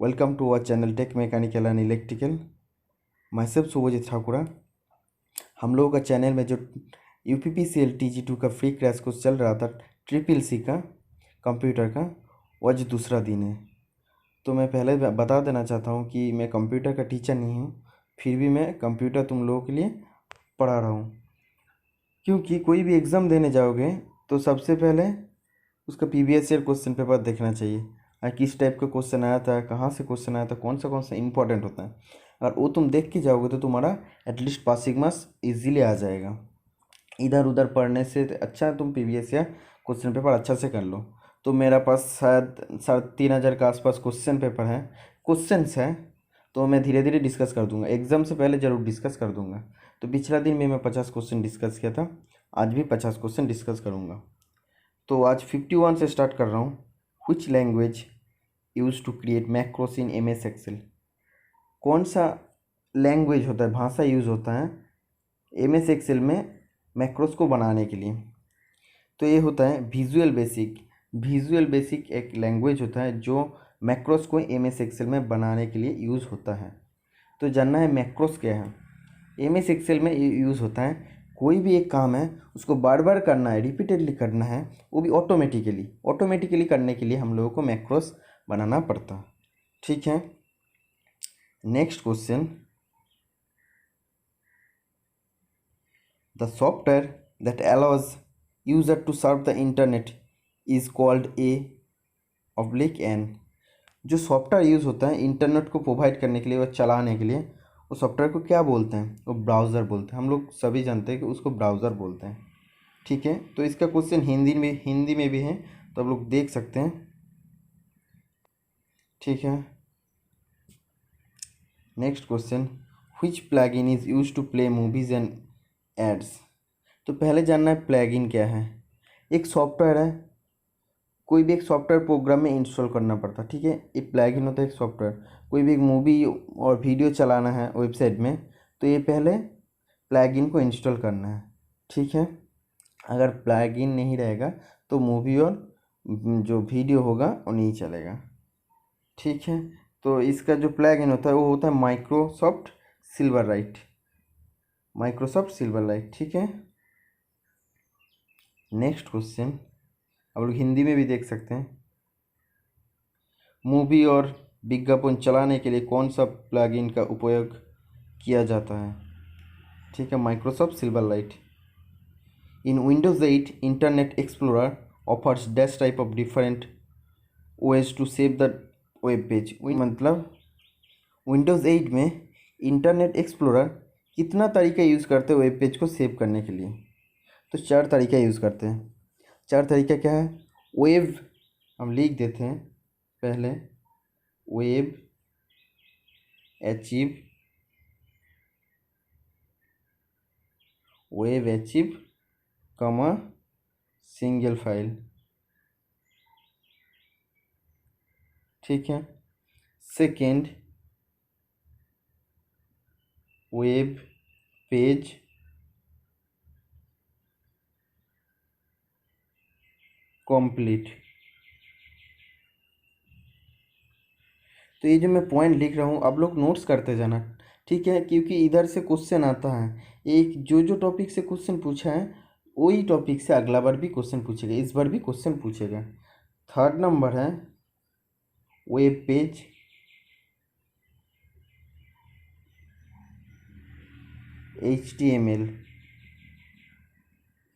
Welcome to our channel Tech Mechanical and Electrical। myself Subhajit ठाकुरा। हम लोगों का चैनल में जो UPPCL TG2 का फ्री क्रैश कोर्स चल रहा था CCC का कंप्यूटर का, वो आज दूसरा दिन है। तो मैं पहले बता देना चाहता हूँ कि मैं कंप्यूटर का टीचर नहीं हूँ, फिर भी मैं कंप्यूटर तुम लोगों के लिए पढ़ा रहा हूँ। क्योंकि कोई भी एग्ज़ाम देने जाओगे तो सबसे पहले उसका प्रीवियस ईयर क्वेश्चन पेपर देखना चाहिए, किस टाइप का क्वेश्चन आया था, कहाँ से क्वेश्चन आया था, कौन सा इंपॉर्टेंट होता है। अगर वो तुम देख के जाओगे तो तुम्हारा एटलीस्ट पासिंग मार्क्स इजीली आ जाएगा। इधर उधर पढ़ने से अच्छा तुम प्रीवियस ईयर क्वेश्चन पेपर अच्छा से कर लो। तो मेरा पास शायद 3,500 के आसपास क्वेश्चंस है, तो मैं धीरे धीरे डिस्कस कर दूंगा। एग्ज़ाम से पहले ज़रूर डिस्कस कर दूंगा। तो पिछला दिन में मैं 50 क्वेश्चन डिस्कस किया था, आज भी 50 क्वेश्चन डिस्कस करूँगा। तो आज 51 से स्टार्ट कर रहा हूँ। Which language use to create macros in MS Excel. कौन सा लैंग्वेज होता है, भाषा यूज़ होता है MS एक्सेल में मैक्रोस को बनाने के लिए। तो ये होता है विजुअल बेसिक एक लैंग्वेज होता है जो मैक्रोस को MS एक्सेल में बनाने के लिए यूज़ होता है। तो जानना है मैक्रोस क्या है। MS एक्सेल में ये यूज़ होता है, कोई भी एक काम है उसको बार बार करना है, रिपीटेडली करना है, वो भी ऑटोमेटिकली करने के लिए हम लोगों को मैक्रोस बनाना पड़ता है। ठीक है, next question. The software that allows user to serve the internet is called A/N। जो सॉफ्टवेयर यूज़ होता है इंटरनेट को प्रोवाइड करने के लिए और चलाने के लिए, वो सॉफ्टवेयर को क्या बोलते हैं? वो ब्राउज़र बोलते हैं। हम लोग सभी जानते हैं कि उसको ब्राउज़र बोलते हैं। ठीक है, तो इसका क्वेश्चन हिंदी में भी है, तो आप लोग देख सकते हैं। ठीक है, next question. Which plugin is use to play movies and ads. तो पहले जानना है प्लगइन क्या है। एक सॉफ्टवेयर है, कोई भी एक सॉफ्टवेयर प्रोग्राम में इंस्टॉल करना पड़ता है। ठीक है, ये प्लगइन होता है एक सॉफ्टवेयर। कोई भी एक मूवी और वीडियो चलाना है वेबसाइट में, तो ये पहले प्लगइन को इंस्टॉल करना है। ठीक है, अगर प्लगइन नहीं रहेगा तो मूवी और जो वीडियो होगा वो नहीं चलेगा। ठीक है, तो इसका जो प्लगइन होता है वो होता है माइक्रोसॉफ्ट सिल्वरलाइट। ठीक है, नेक्स्ट क्वेश्चन आप लोग हिंदी में भी देख सकते हैं। मूवी और विज्ञापन चलाने के लिए कौन सा प्लगइन का उपयोग किया जाता है? ठीक है, Microsoft Silverlight. In Windows 8 Internet Explorer offers dash type of different ways to save the web page. मतलब विंडोज़ 8 में इंटरनेट एक्सप्लोरर कितना तरीका यूज़ करते हैं वेब पेज को सेव करने के लिए? तो 4 तरीका यूज़ करते हैं। 4 तरीका क्या है? वेब, हम लिख देते हैं पहले, वेब अचीव कमा सिंगल फाइल। ठीक है, सेकेंड वेब पेज कंप्लीट। तो ये जो मैं पॉइंट लिख रहा हूँ आप लोग नोट्स करते जाना। ठीक है, क्योंकि इधर से क्वेश्चन आता है, एक जो टॉपिक से क्वेश्चन पूछा है वही टॉपिक से अगला बार भी क्वेश्चन पूछेगा, इस बार भी क्वेश्चन पूछेगा। थर्ड नंबर है वेब पेज HTML।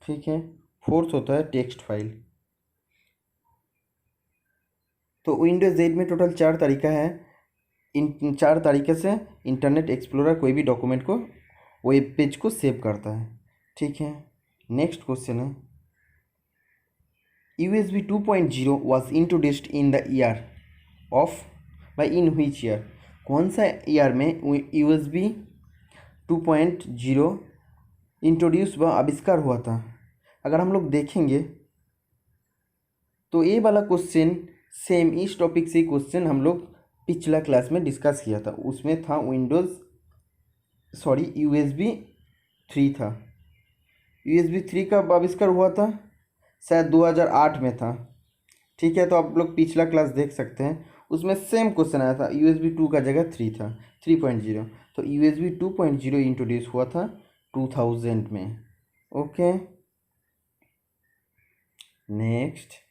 ठीक है, फोर्थ होता है टेक्स्ट फाइल। तो विंडोज़ 8 में टोटल 4 तरीका है। इन 4 तरीके से इंटरनेट एक्सप्लोरर कोई भी डॉक्यूमेंट को, वेब पेज को सेव करता है। ठीक है, नेक्स्ट क्वेश्चन है USB 2.0 was introduced in the year of by in which year। कौन सा ईयर में USB 2.0 इंट्रोड्यूस व आविष्कार हुआ था? अगर हम लोग देखेंगे तो ये वाला क्वेश्चन सेम इस टॉपिक से क्वेश्चन हम लोग पिछला क्लास में डिस्कस किया था। उसमें था USB 3 था। USB 3 का आविष्कार हुआ था शायद 2008 में था। ठीक है, तो आप लोग पिछला क्लास देख सकते हैं, उसमें सेम क्वेश्चन आया था, USB 2 का जगह 3 था, 3.0। तो USB 2.0 इंट्रोड्यूस हुआ था 2000 में। ओके, नेक्स्ट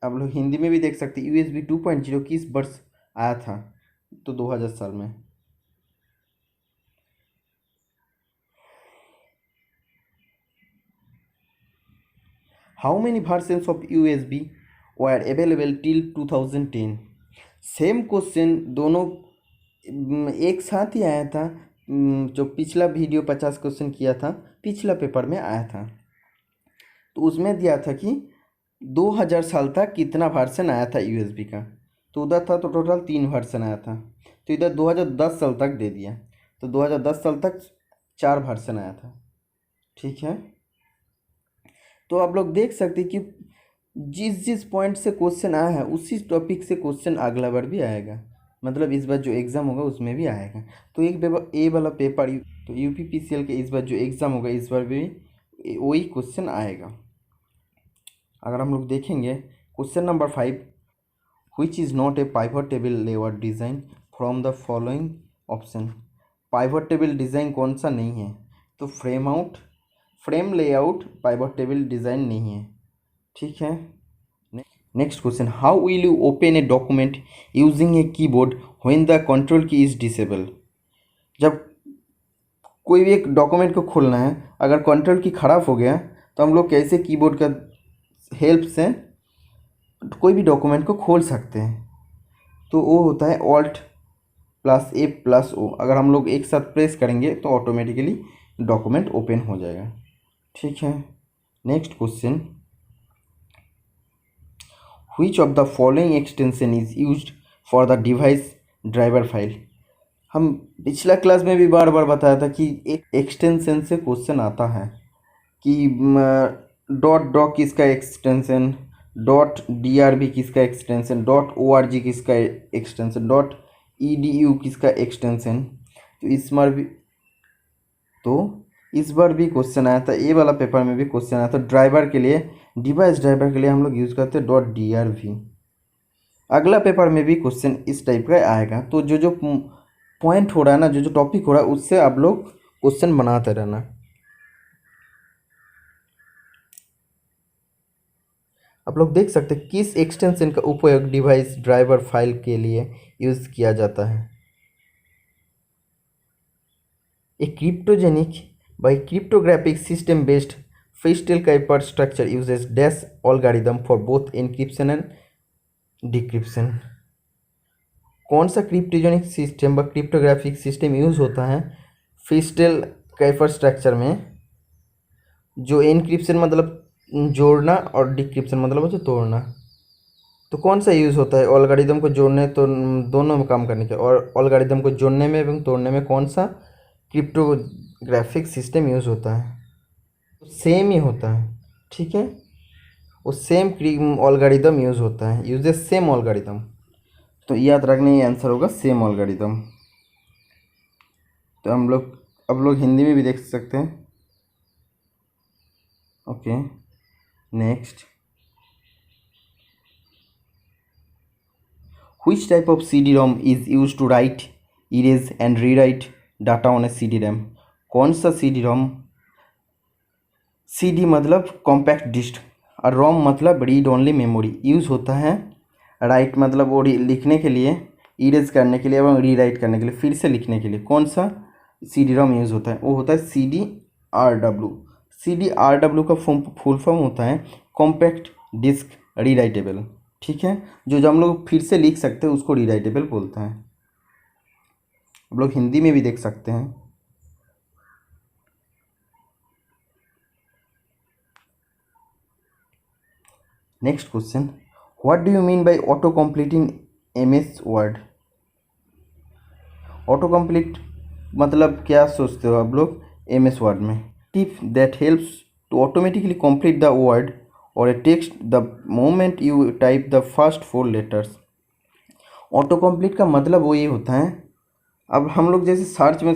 आप लोग हिंदी में भी देख सकते हैं, USB 2.0 किस वर्ष आया था, तो 2000 साल में। How many versions of USB were available till 2010? Same question दोनों एक साथ ही आया था। जो पिछला वीडियो 50 क्वेश्चन किया था, पिछला पेपर में आया था, तो उसमें दिया था कि 2000 साल तक कितना वर्जन आया था USB का। तो उधर था तो टोटल 3 वर्जन आया था, तो इधर 2010 साल तक दे दिया, तो 2010 साल तक 4 वर्जन आया था। ठीक है, तो आप लोग देख सकते हैं कि जिस जिस पॉइंट से क्वेश्चन आया है उसी टॉपिक से क्वेश्चन अगला बार भी आएगा, मतलब इस बार जो एग्ज़ाम होगा उसमें भी आएगा। तो एक ए वाला पेपर, तो UPPCL के इस बार जो एग्ज़ाम होगा इस बार भी वही क्वेश्चन आएगा। अगर हम लोग देखेंगे question number 5, which is not a pivot table layout design from the following option? Pivot table design कौन सा नहीं है, तो frame layout pivot table design नहीं है। ठीक है, next question, how will you open a document using a keyboard when the control की इज डिसेबल? जब कोई भी एक डॉक्यूमेंट को खोलना है, अगर कंट्रोल की खराब हो गया तो हम लोग कैसे कीबोर्ड का हेल्प से कोई भी डॉक्यूमेंट को खोल सकते हैं? तो वो होता है Alt+A+O। अगर हम लोग एक साथ प्रेस करेंगे तो ऑटोमेटिकली डॉक्यूमेंट ओपन हो जाएगा। ठीक है, next question, Which of the following extension is used for the device driver file? हम पिछला क्लास में भी बार बार बताया था कि एक एक्सटेंशन से क्वेश्चन आता है कि .doc किसका एक्सटेंशन, .drb किसका एक्सटेंशन, .org किसका एक्सटेंशन, .edu किसका एक्सटेंशन। तो इस बार भी क्वेश्चन आया था, ए वाला पेपर में भी क्वेश्चन आया था, ड्राइवर के लिए, डिवाइस ड्राइवर के लिए हम लोग यूज़ करते हैं .drv। अगला पेपर में भी क्वेश्चन इस टाइप का आएगा। तो जो जो पॉइंट हो रहा है ना, जो जो टॉपिक हो रहा है, उससे आप लोग क्वेश्चन बनाते रहना। आप लोग देख सकते हैं किस एक्सटेंशन का उपयोग डिवाइस ड्राइवर फाइल के लिए यूज़ किया जाता है। ए cryptogenic by cryptographic system based freestyle cipher structure uses dash algorithm for both encryption and decryption। कौन सा क्रिप्टोजेनिक सिस्टम व क्रिप्टोग्राफिक सिस्टम यूज़ होता है फ्रीस्टाइल काइफर स्ट्रक्चर में, जो एनक्रिप्शन मतलब जोड़ना और डिक्रिप्शन मतलब होता है तोड़ना। तो कौन सा यूज़ होता है एल्गोरिदम को जोड़ने, तो दोनों में काम करने के, और एल्गोरिदम को जोड़ने में एवं तोड़ने में कौन सा क्रिप्टोग्राफिक सिस्टम यूज़ होता है? सेम ही होता है। ठीक है, वो सेम एल्गोरिदम यूज़ होता है, यूजेस सेम एल्गोरिदम। तो याद रखने ये आंसर होगा सेम एल्गोरिदम। तो अब लोग हिंदी में भी देख सकते हैं। Okay, next, which type of CD-ROM is used to write, erase and rewrite data on a CD-RAM? कौन सा CD-ROM? CD मतलब कॉम्पैक्ट डिस्क और ROM मतलब रीड ओनली मेमोरी, यूज़ होता है राइट मतलब वो लिखने के लिए, इरेज करने के लिए एवं रीराइट करने के लिए, फिर से लिखने के लिए। कौन सा CD-ROM यूज़ होता है? वो होता है CDRW। CDRW का फुल फॉर्म होता है कॉम्पैक्ट डिस्क रीराइटेबल। ठीक है, जो हम लोग फिर से लिख सकते हैं उसको रीराइटेबल बोलते हैं। आप लोग हिंदी में भी देख सकते हैं। Next question, what do you mean by auto complete in MS word? Auto complete मतलब क्या सोचते हो आप लोग MS वर्ड में? Tip that helps to automatically complete the word और a text the moment you type the first 4 letters. Auto complete का मतलब वो ये होता है, अब हम लोग जैसे सर्च में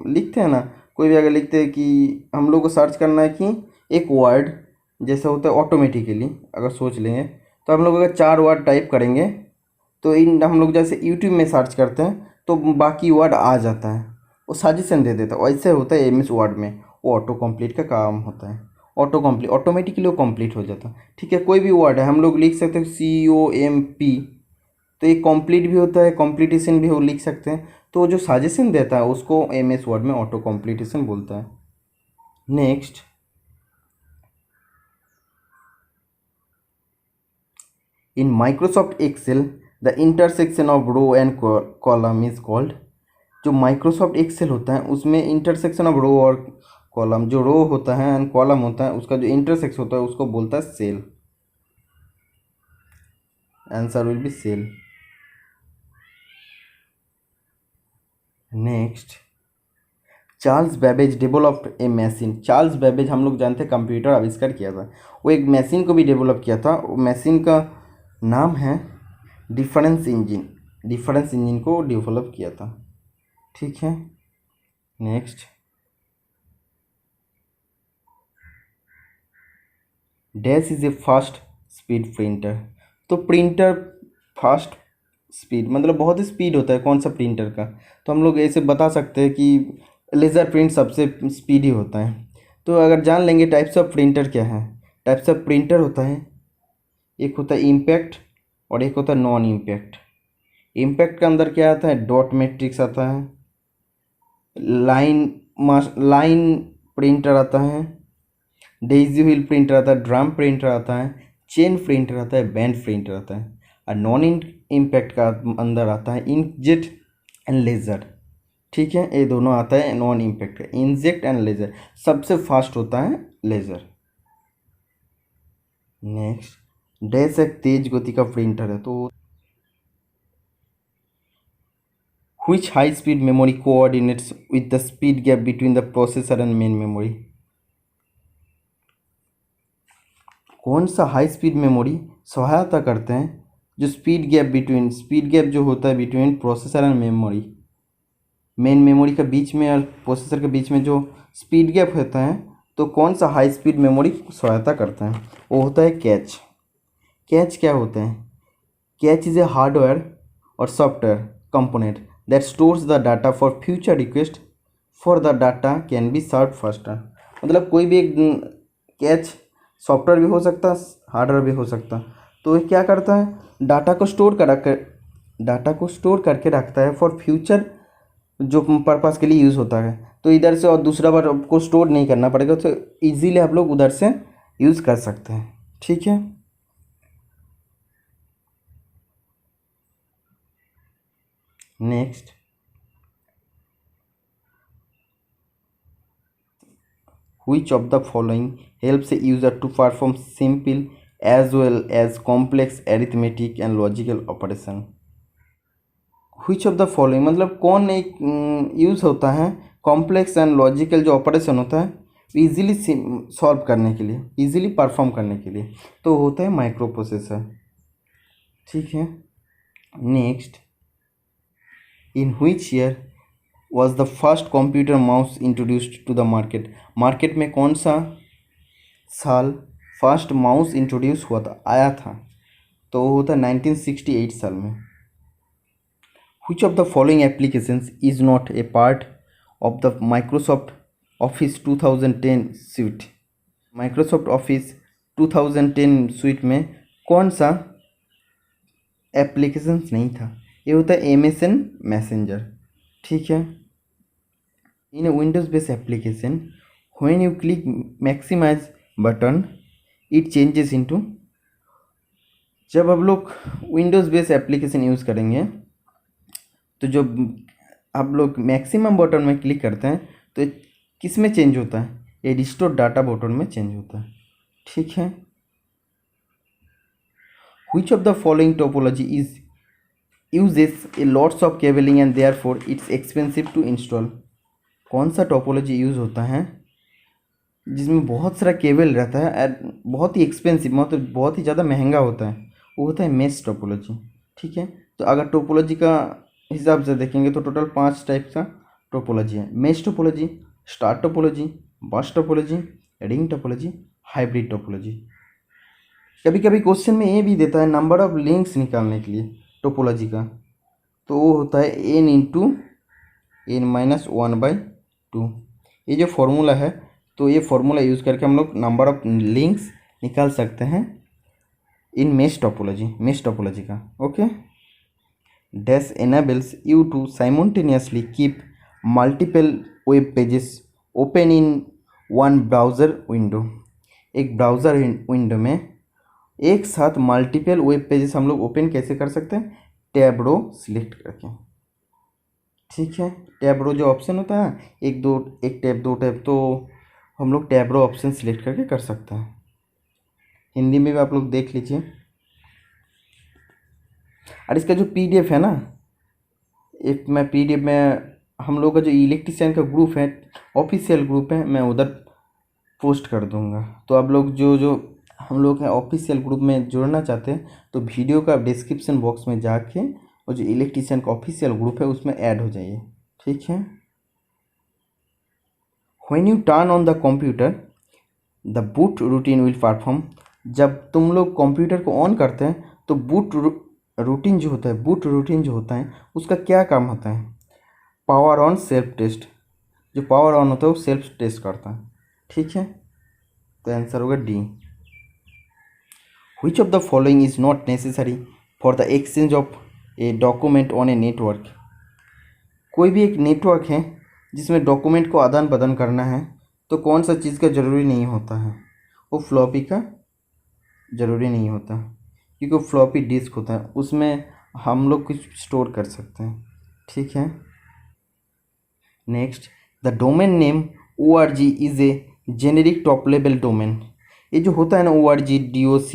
लिखते हैं ना, कोई भी अगर लिखते हैं कि हम लोग को सर्च करना है कि एक वर्ड जैसा होता है ऑटोमेटिकली अगर सोच लेंगे, तो हम लोग अगर 4 वर्ड टाइप करेंगे तो इन हम लोग जैसे यूट्यूब में सर्च करते हैं तो बाकी वर्ड आ जाता है, वो सजेशन दे देता है। वैसे होता है एमएस वर्ड में, वो ऑटो कंप्लीट का काम होता है। ऑटो कंप्लीट ऑटोमेटिकली वो कंप्लीट हो जाता है। ठीक है, कोई भी वर्ड है हम लोग लिख सकते हैं COMP, तो ये कंप्लीट भी होता है, कंप्लीटेशन भी हो लिख सकते हैं। तो जो सजेशन देता है उसको एमएस वर्ड में ऑटो कंप्लीटेशन बोलता है। Next, in Microsoft Excel the intersection of row and column is called. जो माइक्रोसॉफ्ट एक्सेल होता है उसमें इंटरसेक्शन ऑफ रो और कॉलम, जो रो होता है एंड कॉलम होता है उसका जो इंटरसेक्शन होता है उसको बोलता है cell. Answer will be cell. Next, Charles Babbage developed a machine. Charles Babbage हम लोग जानते हैं कंप्यूटर आविष्कार किया था, वो एक मशीन को भी डेवलप किया था। वो मशीन का नाम है डिफरेंस इंजन। डिफरेंस इंजन को डेवलप किया था। ठीक है, next, dash is A fast speed printer. तो प्रिंटर फास्ट स्पीड मतलब बहुत ही स्पीड होता है कौन सा प्रिंटर का, तो हम लोग ऐसे बता सकते हैं कि लेज़र प्रिंट सबसे स्पीडी होता है। तो अगर जान लेंगे टाइप्स ऑफ प्रिंटर क्या है। टाइप्स ऑफ प्रिंटर होता है, एक होता है इम्पैक्ट और एक होता है नॉन इम्पैक्ट। इम्पैक्ट के अंदर क्या आता है, डॉट मैट्रिक्स आता है, लाइन प्रिंटर आता है, डेजी व्हील प्रिंटर आता है, ड्रम प्रिंटर आता है, चेन प्रिंटर आता है, बैंड प्रिंटर आता है। और नॉन इम्पैक्ट का अंदर आता है इंकजेट एंड लेज़र। ठीक है, ये दोनों आता है नॉन इम्पैक्ट का। इंजेक्ट एंड लेज़र, सबसे फास्ट होता है लेज़र। नेक्स्ट, डैश एक तेज गति का प्रिंटर है। तो which high speed memory coordinates with the speed gap between the processor and main memory। कौन सा हाई स्पीड मेमोरी सहायता करते हैं जो स्पीड गैप जो होता है between processor and memory, main memory के बीच में और प्रोसेसर के बीच में जो स्पीड गैप होता है, तो कौन सा हाई स्पीड मेमोरी सहायता करता है, वो होता है कैच। कैच क्या होता है, कैच इज ए हार्डवेयर और software component that stores the data for future request for the data can be serve faster. मतलब कोई भी एक कैच सॉफ्टवेयर भी हो सकता है, हार्डवेयर भी हो सकता है। तो ये क्या करता है, डाटा को स्टोर करके रखता है फॉर फ्यूचर जो पर्पस के लिए यूज़ होता है। तो इधर से और दूसरा बार आपको स्टोर नहीं करना पड़ेगा, तो इजीली आप लोग उधर से यूज़ कर सकते हैं। ठीक है, next, which of the following helps a user to perform simple as well as complex arithmetic and logical operation। which of the following मतलब कौन एक यूज़ होता है कॉम्प्लेक्स एंड लॉजिकल जो ऑपरेशन होता है इजीली सॉल्व करने के लिए, इजीली परफॉर्म करने के लिए, तो होता है माइक्रो प्रोसेसर। ठीक है, next, in which year was the first computer mouse introduced to the market। Market में कौन सा साल फर्स्ट माउस इंट्रोड्यूस हुआ था, आया था, तो वो होता है 1968 साल में। which of the following applications is not a part of the Microsoft Office 2010 suite। Microsoft Office 2010 suite में कौन सा एप्लीकेशंस नहीं था, ये होता है MSN मैसेंजर। ठीक है, in Windows based application when you click maximize button it changes into. जब आप लोग विंडोज़ बेस्ड एप्लीकेशन यूज़ करेंगे तो जो आप लोग मैक्सिमम बटन में क्लिक करते हैं तो ये किस में चेंज होता है, ये रिस्टोर डाटा बटन में चेंज होता है। ठीक है, which of the following topology is uses a lots of cabling and therefore it's expensive to install। कौन सा टोपोलॉजी यूज़ होता है जिसमें बहुत सारा केबल रहता है और बहुत ही एक्सपेंसिव मतलब बहुत ही ज़्यादा महंगा होता है, वो होता है मेश टोपोलॉजी। ठीक है, तो अगर टोपोलॉजी का हिसाब से देखेंगे तो टोटल 5 टाइप का टोपोलॉजी है। मेश टोपोलॉजी, स्टार टोपोलॉजी, बस topology, ring topology, hybrid topology. कभी कभी क्वेश्चन में ये भी देता है नंबर ऑफ लिंक्स निकालने के लिए टोपोलॉजी का, तो वो होता है n इंटू n-1/2। ये जो फॉर्मूला है, तो ये फॉर्मूला यूज़ करके हम लोग नंबर ऑफ लिंक्स निकाल सकते हैं इन मेश टोपोलॉजी का। Okay. Dash enables you to simultaneously keep multiple web pages open in one browser window। एक ब्राउज़र विंडो में एक साथ मल्टीपल वेब पेजेस हम लोग ओपन कैसे कर सकते हैं? टैब रो सिलेक्ट करके। ठीक है, टैब रो जो ऑप्शन होता है, एक टैब दो टैब, तो हम लोग टैब रो ऑप्शन सिलेक्ट करके कर सकते हैं। हिंदी में भी आप लोग देख लीजिए। और इसका जो पीडीएफ है ना, एक मैं पीडीएफ में हम लोग का जो इलेक्ट्रीशियन का ग्रुप है, ऑफिशियल ग्रुप है, मैं उधर पोस्ट कर दूंगा। तो आप लोग जो हम लोग हैं ऑफिशियल ग्रुप में जुड़ना चाहते हैं, तो वीडियो का डिस्क्रिप्शन बॉक्स में जाके और जो इलेक्ट्रीशियन का ऑफिशियल ग्रुप है उसमें ऐड हो जाइए। ठीक है। When U turn on the computer the boot routine will perform. जब तुम लोग कंप्यूटर को ऑन करते हैं तो बूट रूटीन जो होता है उसका क्या काम होता है? Power on self test. जो पावर ऑन होता है वो सेल्फ टेस्ट करता है। ठीक है, तो आंसर होगा D. Which of the following is not necessary for the exchange of a document on a network? कोई भी एक नेटवर्क है जिसमें डॉक्यूमेंट को आदान प्रदान करना है, तो कौन सा चीज़ का ज़रूरी नहीं होता है? वो फ्लॉपी का ज़रूरी नहीं होता, क्योंकि वो फ्लॉपी डिस्क होता है, उसमें हम लोग कुछ स्टोर कर सकते हैं। ठीक है। Next, the domain name org is a generic top level domain. ये जो होता है ना org, doc,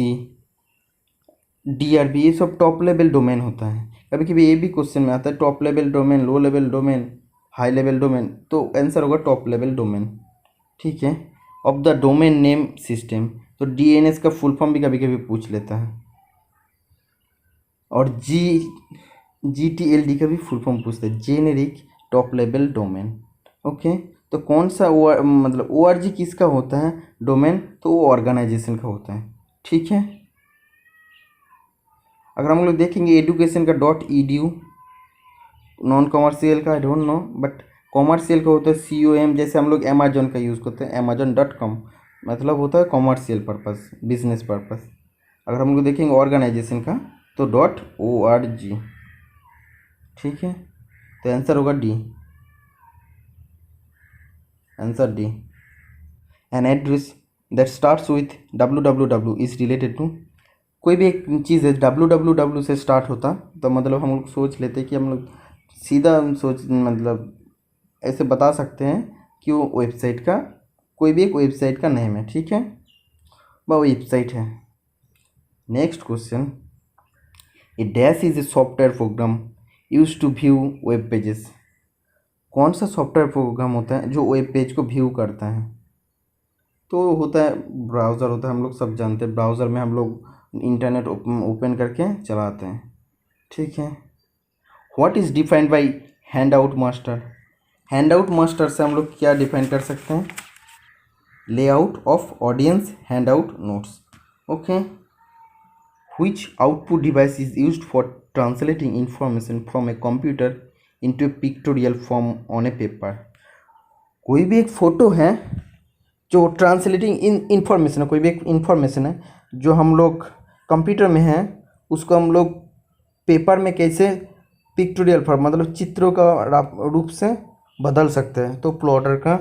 DRB, ये सब टॉप लेवल डोमेन होता है। कभी कभी ये भी क्वेश्चन में आता है top level domain, low level domain, high level domain, तो आंसर होगा टॉप लेवल डोमेन। ठीक है। Of the domain name system, तो DNS का फुल फॉर्म भी कभी कभी पूछ लेता है, और GTLD का भी फुल फॉर्म पूछता है, generic top level domain. Okay, तो कौन सा मतलब ORG किसका होता है डोमेन? तो वो ऑर्गेनाइजेशन का होता है। ठीक है। अगर हम लोग देखेंगे एजुकेशन का .edu, नॉन कॉमर्शियल का आई डोंट नो, बट कॉमर्शियल का होता है COM। जैसे हम लोग अमेजोन का यूज़ करते हैं, amazon.com, मतलब होता है कॉमर्शियल पर्पस, बिजनेस पर्पस। अगर हम लोग देखेंगे ऑर्गेनाइजेशन का तो .org। ठीक है, तो आंसर होगा D. Answer D. An address that starts with www is related to. कोई भी एक चीज़ है www से स्टार्ट होता, तो मतलब हम लोग सोच लेते कि हम लोग सीधा मतलब ऐसे बता सकते हैं कि वो वेबसाइट का, कोई भी एक वेबसाइट का नेम है। ठीक है, वह वेबसाइट है। Next question, a dash is a software program use to view web pages. कौन सा सॉफ्टवेयर प्रोग्राम होता है जो वेब पेज को व्यू करता है? तो होता है ब्राउज़र होता है, हम लोग सब जानते हैं। ब्राउज़र में हम लोग इंटरनेट ओपन करके चलाते हैं। ठीक है। What is defined by hand out master? Hand out master से हम लोग क्या डिफाइन कर सकते हैं? Layout of audience hand out notes. Okay. Which output device is used for translating information from a computer into A pictorial form on A paper. कोई भी एक फ़ोटो है जो ट्रांसलेटिंग इंफॉर्मेशन है, कोई भी एक इंफॉर्मेशन है जो हम लोग कंप्यूटर में है, उसको हम लोग पेपर में कैसे पिक्टोरियल फॉर्म, मतलब चित्रों का रूप से बदल सकते हैं। तो प्लॉटर का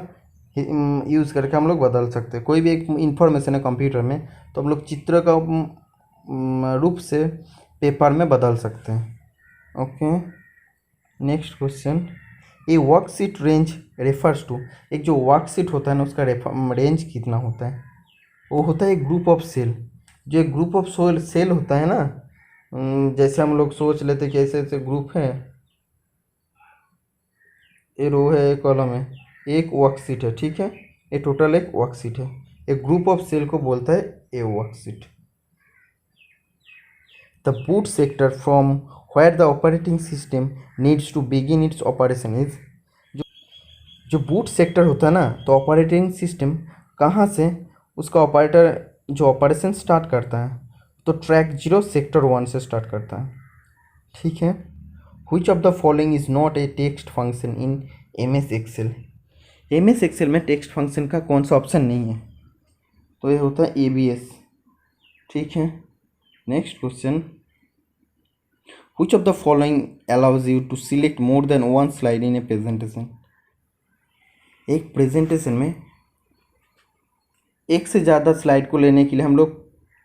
यूज़ करके हम लोग बदल सकते हैं। कोई भी एक इंफॉर्मेशन है कंप्यूटर में, तो हम लोग चित्र का रूप से पेपर में बदल सकते हैं। Okay. Next question, a worksheet range refers to. एक जो वर्कशीट होता है ना, उसका रेंज कितना होता है? वो होता है एक ग्रुप ऑफ सेल। जो एक ग्रुप ऑफ सेल होता है ना, जैसे हम लोग सोच लेते कि ऐसे ऐसे ग्रुप है, ये रो है, एक कॉलम है, एक वर्कशीट है। ठीक है, ये टोटल एक वर्कशीट है। एक ग्रुप ऑफ सेल को बोलता है a worksheet. The boot sector from where the operating system needs to begin its operation is. जो बूट सेक्टर होता है ना, तो ऑपरेटिंग सिस्टम कहाँ से उसका ऑपरेटर जो ऑपरेशन स्टार्ट करता है तो ट्रैक 0 सेक्टर 1 से स्टार्ट करता है, ठीक है। Which of the following is not a text function in MS Excel? MS Excel में टेक्स्ट फंक्शन का कौन सा ऑप्शन नहीं है? तो ये होता है ABS, ठीक है। Next question, Which of the following allows you to select more than one slide in a presentation? एक प्रेजेंटेशन में एक से ज़्यादा स्लाइड को लेने के लिए हम लोग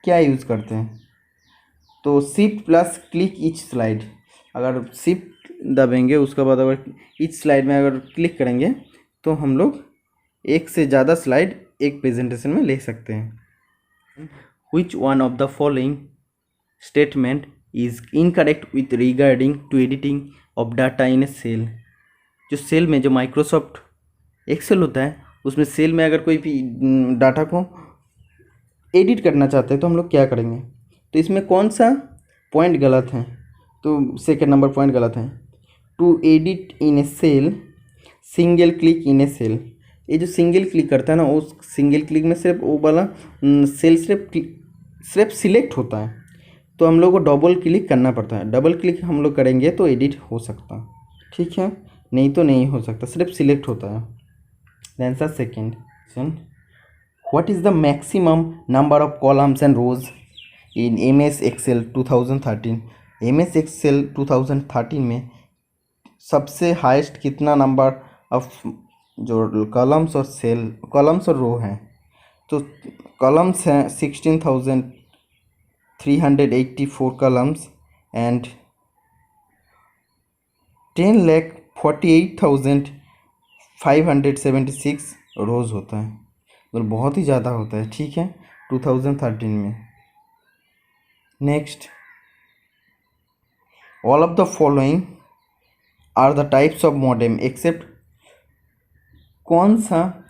क्या यूज़ करते हैं? तो shift plus click each slide. अगर शिफ्ट दबेंगे उसके बाद अगर ईच स्लाइड में अगर क्लिक करेंगे तो हम लोग एक से ज़्यादा स्लाइड एक प्रेजेंटेशन में ले सकते हैं। Which one of the following statement is incorrect with regarding to editing of data in a cell? जो सेल में जो माइक्रोसॉफ्ट एक्सेल होता है उसमें सेल में अगर कोई भी डाटा को एडिट करना चाहते हैं तो हम लोग क्या करेंगे? तो इसमें कौन सा पॉइंट गलत है? तो सेकेंड नंबर पॉइंट गलत है। To edit in a cell single click in a cell. ये जो सिंगल क्लिक करता है ना, उस सिंगल क्लिक में सिर्फ वो वाला सेल सिर्फ सिलेक्ट होता है, तो हम लोग को डबल क्लिक करना पड़ता है। डबल क्लिक हम लोग करेंगे तो एडिट हो सकता है, ठीक है, नहीं तो नहीं हो सकता, सिर्फ सिलेक्ट होता है। Answer second question, what is the maximum number of columns and rows in MS Excel 2013? MS Excel 2013 में सबसे हाईएस्ट कितना नंबर ऑफ जो कॉलम्स और रो हैं? तो कॉलम्स हैं 16,384 कॉलम्स एंड 10,48,576 रोज होता है, तो बहुत ही ज़्यादा होता है, ठीक है, 2013 में। Next, all of the following are the types of modem except, कौन सा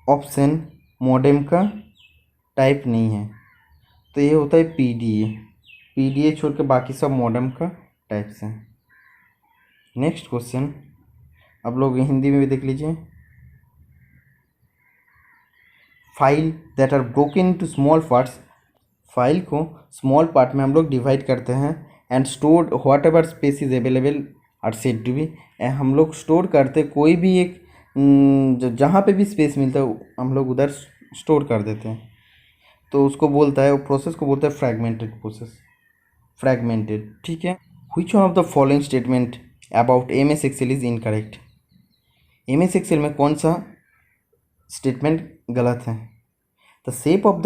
ऑप्शन मॉडेम का टाइप नहीं है? तो ये होता है PDA छोड़ के बाकी सब मॉडेम का टाइप्स हैं। नेक्स्ट क्वेश्चन, आप लोग हिंदी में भी देख लीजिए। File that are broken into small parts, file को स्मॉल पार्ट में हम लोग डिवाइड करते हैं and stored whatever space is available are said to be, हम लोग स्टोर करते कोई भी एक जहाँ पे भी स्पेस मिलता है हम लोग उधर स्टोर कर देते हैं, तो उसको बोलता है, वो प्रोसेस को बोलता है फ्रैगमेंटेड प्रोसेस, फ्रैगमेंटेड, ठीक है। Which one of the following statement about MS Excel is incorrect? MS Excel में कौन सा स्टेटमेंट गलत है? The shape of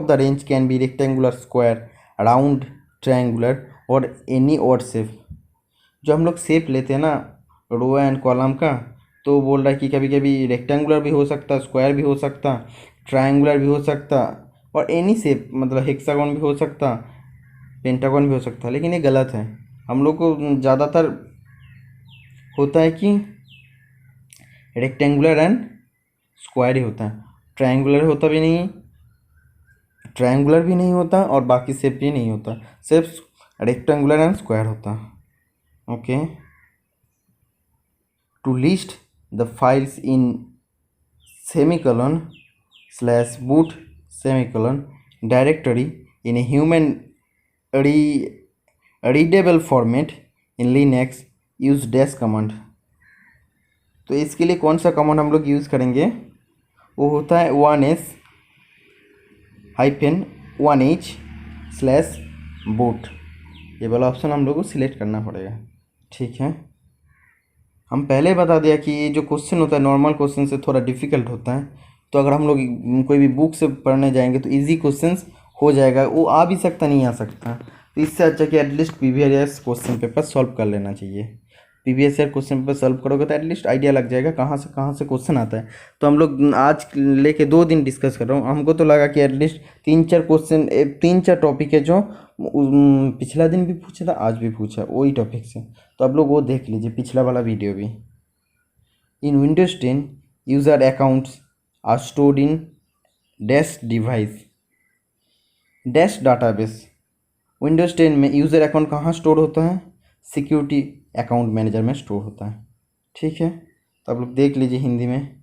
the range can be rectangular, square, round, triangular और एनी ऑड शेप। जो हम लोग शेप लेते हैं ना रो एंड कॉलम का, तो बोल रहा है कि कभी कभी रेक्टेंगुलर भी हो सकता, स्क्वायर भी हो सकता, ट्रायंगुलर भी हो सकता और एनी शेप, मतलब हेक्सागोन भी हो सकता, पेंटागोन भी हो सकता, लेकिन ये गलत है। हम लोग को ज़्यादातर होता है कि रेक्टेंगुलर एंड स्क्वायर ही होता है, ट्रायंगुलर भी नहीं होता और बाकी शेप भी नहीं होता, सिर्फ रेक्टेंगुलर एंड स्क्वायर होता। Okay, to list the files in semicolon/boot semicolon directory in a human readable format in Linux, use dash command। तो इसके लिए कौन सा कमांड हम लोग यूज़ करेंगे? वो होता है 1s-1h/boot, ये वाला ऑप्शन हम लोग को सिलेक्ट करना पड़ेगा, ठीक है। हम पहले बता दिया कि ये जो क्वेश्चन होता है नॉर्मल क्वेश्चन से थोड़ा डिफ़िकल्ट होता है, तो अगर हम लोग कोई भी बुक से पढ़ने जाएंगे तो इजी क्वेश्चंस हो जाएगा, वो आ भी सकता नहीं आ सकता, तो इससे अच्छा कि at least previous question paper solve कर लेना चाहिए। Previous year question paper solve करोगे तो एटलीस्ट आइडिया लग जाएगा कहाँ से क्वेश्चन आता है। तो हम लोग आज लेके 2 दिन डिस्कस कर रहा हूँ, हमको तो लगा कि एटलीस्ट 3-4 टॉपिक है जो पिछला दिन भी पूछा था, आज भी पूछा वही टॉपिक से, तो आप लोग वो देख लीजिए पिछला वाला वीडियो भी। In Windows 10 user accounts are stored in dash device dash database. Windows 10 में यूज़र अकाउंट कहाँ स्टोर होता है? सिक्योरिटी अकाउंट मैनेजर में स्टोर होता है, ठीक है। तो आप लोग देख लीजिए हिंदी में।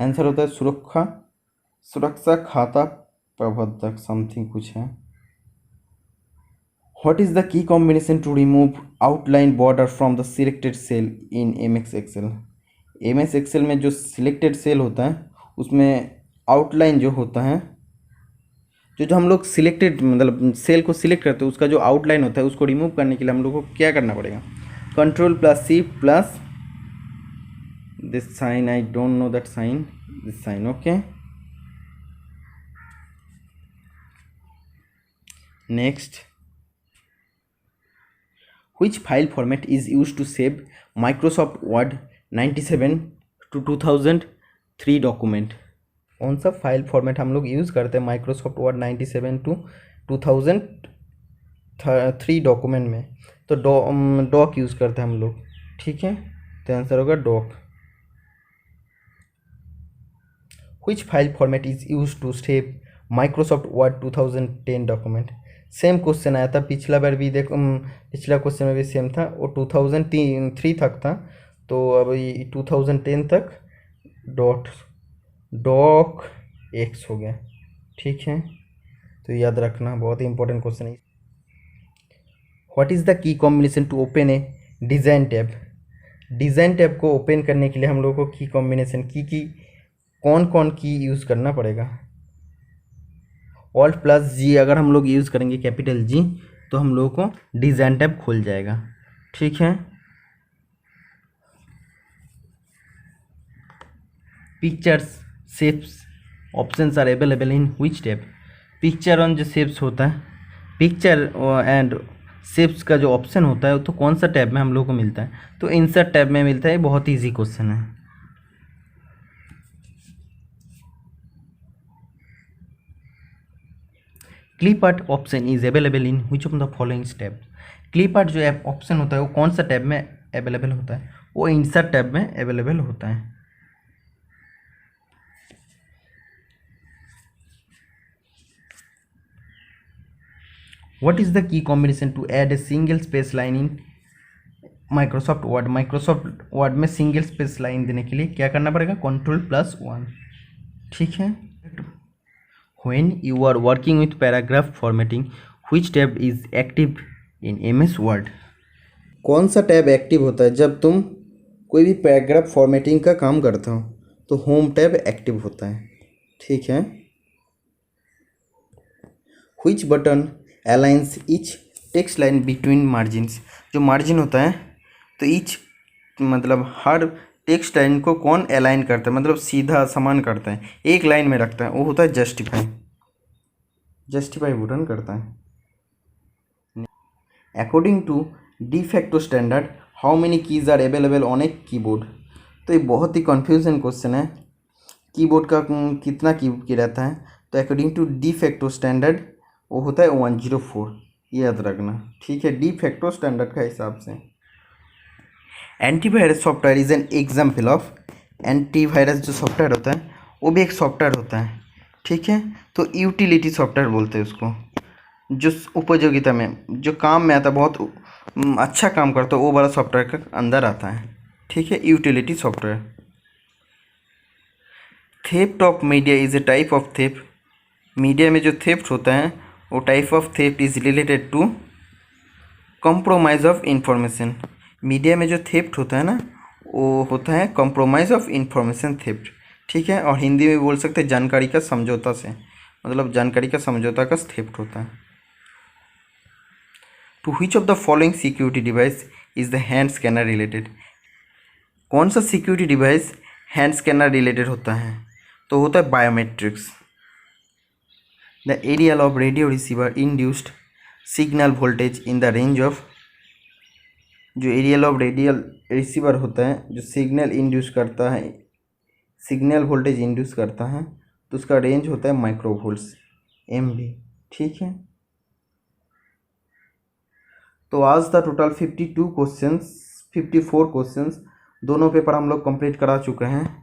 आंसर होता है सुरक्षा खाता प्रबंधक, समथिंग कुछ है। What is the key combination to remove outline border from the selected cell in M X Excel. M S Excel में जो सिलेक्टेड सेल होता है उसमें आउटलाइन जो होता है, जो हम लोग सिलेक्टेड मतलब सेल को सिलेक्ट करते हैं उसका जो आउटलाइन होता है उसको रिमूव करने के लिए हम लोग को क्या करना पड़ेगा, control plus shift plus this sign, I don't know that sign, this sign, okay. Next, which file format is used to save Microsoft Word 97 to 2003 document. कौन सा फाइल फॉर्मेट हम लोग यूज़ करते हैं माइक्रोसॉफ्ट वर्ड 97 टू 2003 डॉक्यूमेंट में, तो dock use करते हैं हम लोग, ठीक है। तो आंसर होगा doc. which file format is used to save Microsoft Word 2010 document. Same question आया था पिछला बार भी, देखो पिछला क्वेश्चन में भी सेम था, वो 2003 तक था, तो अब 2010 तक डॉक एक्स हो गया, ठीक है। तो याद रखना, बहुत ही इंपॉर्टेंट क्वेश्चन है। What is the key combination to open a design tab. Design tab को ओपन करने के लिए हम लोग को की कॉम्बिनेशन की कौन कौन की यूज़ करना पड़ेगा। ऑल्ट प्लस जी अगर हम लोग यूज़ करेंगे कैपिटल जी तो हम लोगों को डिज़ाइन टैब खुल जाएगा, ठीक है। Pictures shapes options are available in which tab. Picture on जो शेप्स होता है, पिक्चर एंड शेप्स का जो ऑप्शन होता है तो कौन सा टैब में हम लोग को मिलता है, तो इंसर्ट टैब में मिलता है। बहुत ईजी क्वेश्चन है। Clip art option is available in which of the following tab. Clip art जो ऑप्शन होता है वो कौन सा टैब में अवेलेबल होता है, वो इंसर्ट टैब में अवेलेबल होता है। What is the key combination to add a single space line in Microsoft Word. Microsoft Word में सिंगल स्पेस लाइन देने के लिए क्या करना पड़ेगा, Ctrl+1, ठीक है। When you are working with paragraph formatting, which tab is active in MS Word? कौन सा टैब एक्टिव होता है जब तुम कोई भी पैराग्राफ फॉर्मेटिंग का काम करते हो, तो होम टैब एक्टिव होता है, ठीक है। Which button aligns each text line between margins। जो मार्जिन होता है तो ईच मतलब हर टेक्स्ट लाइन को कौन अलाइन करता है, मतलब सीधा समान करता है, एक लाइन में रखता है, वो होता है जस्टिफाई बटन करता है। According to de facto standard how many keys are available on a keyboard. तो ये बहुत ही कन्फ्यूजन क्वेश्चन है, कीबोर्ड का कितना की रहता है, तो according to de facto standard वो होता है 104, ये याद रखना, ठीक है, डी फैक्टो स्टैंडर्ड का हिसाब से। Antivirus software is an example of. Antivirus जो सॉफ्टवेयर होता है वो भी एक सॉफ्टवेयर होता है, ठीक है। तो यूटिलिटी सॉफ्टवेयर बोलते हैं उसको, जो उपयोगिता में जो काम में आता है, बहुत अच्छा काम करता है, वो वाला सॉफ्टवेयर का अंदर आता है, ठीक है, utility software. Theft of media is a type of theft. Media में जो थेफ्ट होता है वो type of theft is related to compromise of information. Media में जो थेफ्ट होता है ना वो होता है कॉम्प्रोमाइज ऑफ इंफॉर्मेशन थेफ्ट, ठीक है। और हिंदी में बोल सकते हैं जानकारी का समझौता से, मतलब जानकारी का समझौता का थेफ्ट होता है। To which of the following security device is the hand scanner related. कौन सा security device hand scanner related होता है, तो होता है biometrics. The aerial of radio receiver induced signal voltage in the range of. जो एरियल ऑफ रेडियल रिसीवर होता है जो सिग्नल इंड्यूस करता है, सिग्नल वोल्टेज इंड्यूस करता है, तो उसका रेंज होता है माइक्रोवोल्ट्स MV, ठीक है। तो आज था टोटल 54 क्वेश्चंस, दोनों पेपर हम लोग कंप्लीट करा चुके हैं।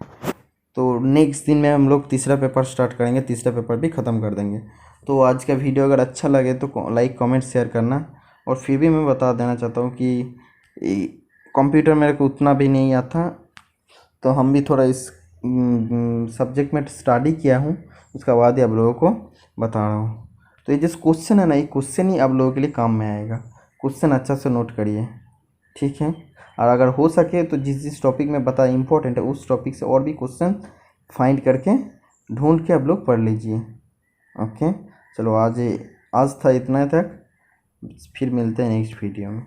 तो नेक्स्ट दिन में हम लोग तीसरा पेपर स्टार्ट करेंगे, तीसरा पेपर भी ख़त्म कर देंगे। तो आज का वीडियो अगर अच्छा लगे तो लाइक कमेंट शेयर करना। और फिर भी मैं बता देना चाहता हूँ कि कंप्यूटर मेरे को उतना भी नहीं आता, तो हम भी थोड़ा इस सब्जेक्ट में स्टडी किया हूँ, उसका बाद ही आप लोगों को बता रहा हूँ। तो ये जो क्वेश्चन है ना, ये क्वेश्चन ही आप लोगों के लिए काम में आएगा। क्वेश्चन अच्छा से नोट करिए, ठीक है। और अगर हो सके तो जिस जिस टॉपिक में बताया इंपॉर्टेंट है, उस टॉपिक से और भी क्वेश्चन फाइंड करके ढूंढ के आप लोग पढ़ लीजिए। ओके, चलो आज था इतना तक, फिर मिलते हैं नेक्स्ट वीडियो में।